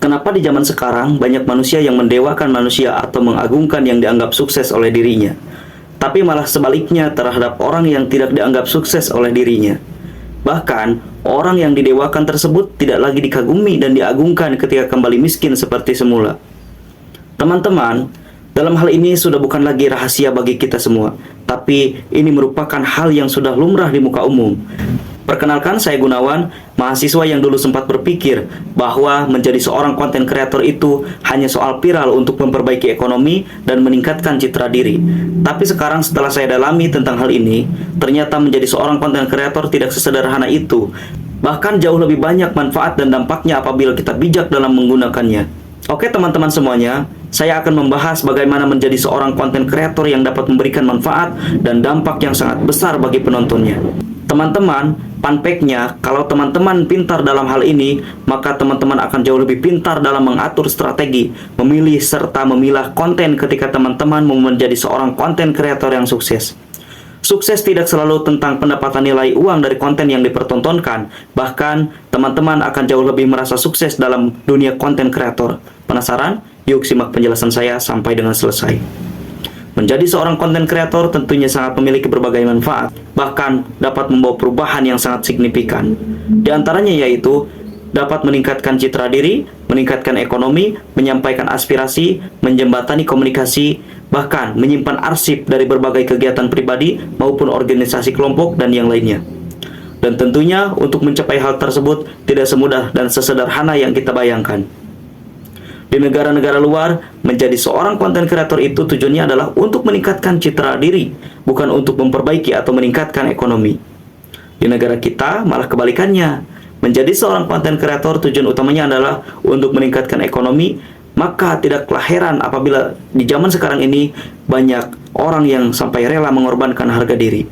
Kenapa di zaman sekarang banyak manusia yang mendewakan manusia atau mengagungkan yang dianggap sukses oleh dirinya, tapi malah sebaliknya terhadap orang yang tidak dianggap sukses oleh dirinya? Bahkan, orang yang didewakan tersebut tidak lagi dikagumi dan diagungkan ketika kembali miskin seperti semula. Teman-teman, dalam hal ini sudah bukan lagi rahasia bagi kita semua, tapi ini merupakan hal yang sudah lumrah di muka umum. Perkenalkan, saya Gunawan, mahasiswa yang dulu sempat berpikir bahwa menjadi seorang konten kreator itu hanya soal viral untuk memperbaiki ekonomi dan meningkatkan citra diri. Tapi sekarang setelah saya dalami tentang hal ini, ternyata menjadi seorang konten kreator tidak sesederhana itu. Bahkan jauh lebih banyak manfaat dan dampaknya apabila kita bijak dalam menggunakannya. Oke teman-teman semuanya, saya akan membahas bagaimana menjadi seorang konten kreator yang dapat memberikan manfaat dan dampak yang sangat besar bagi penontonnya. Teman-teman, fun fact-nya, kalau teman-teman pintar dalam hal ini, maka teman-teman akan jauh lebih pintar dalam mengatur strategi, memilih serta memilah konten ketika teman-teman mau menjadi seorang konten kreator yang sukses. Sukses tidak selalu tentang pendapatan nilai uang dari konten yang dipertontonkan, bahkan teman-teman akan jauh lebih merasa sukses dalam dunia konten kreator. Penasaran? Yuk simak penjelasan saya sampai dengan selesai. Menjadi seorang konten kreator tentunya sangat memiliki berbagai manfaat, bahkan dapat membawa perubahan yang sangat signifikan. Di antaranya yaitu dapat meningkatkan citra diri, meningkatkan ekonomi, menyampaikan aspirasi, menjembatani komunikasi, bahkan menyimpan arsip dari berbagai kegiatan pribadi maupun organisasi kelompok dan yang lainnya. Dan tentunya untuk mencapai hal tersebut tidak semudah dan sesederhana yang kita bayangkan. Di negara-negara luar, menjadi seorang konten kreator itu tujuannya adalah untuk meningkatkan citra diri, bukan untuk memperbaiki atau meningkatkan ekonomi. Di negara kita malah kebalikannya. Menjadi seorang konten kreator tujuan utamanya adalah untuk meningkatkan ekonomi, maka tidaklah heran apabila di zaman sekarang ini banyak orang yang sampai rela mengorbankan harga diri.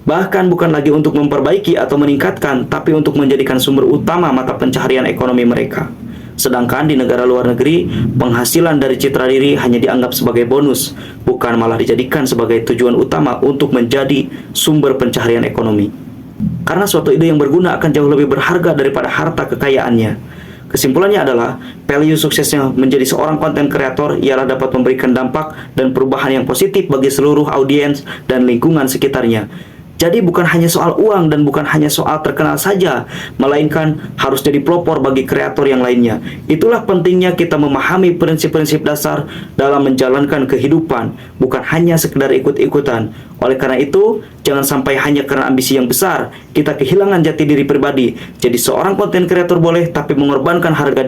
Bahkan bukan lagi untuk memperbaiki atau meningkatkan, tapi untuk menjadikan sumber utama mata pencaharian ekonomi mereka. Sedangkan di negara luar negeri, penghasilan dari citra diri hanya dianggap sebagai bonus, bukan malah dijadikan sebagai tujuan utama untuk menjadi sumber pencaharian ekonomi. Karena suatu ide yang berguna akan jauh lebih berharga daripada harta kekayaannya. Kesimpulannya adalah, value suksesnya menjadi seorang konten kreator ialah dapat memberikan dampak dan perubahan yang positif bagi seluruh audiens dan lingkungan sekitarnya. Jadi bukan hanya soal uang dan bukan hanya soal terkenal saja, melainkan harus jadi pelopor bagi kreator yang lainnya. Itulah pentingnya kita memahami prinsip-prinsip dasar dalam menjalankan kehidupan, bukan hanya sekedar ikut-ikutan. Oleh karena itu, jangan sampai hanya karena ambisi yang besar, kita kehilangan jati diri pribadi. Jadi seorang konten kreator boleh, tapi mengorbankan harga diri.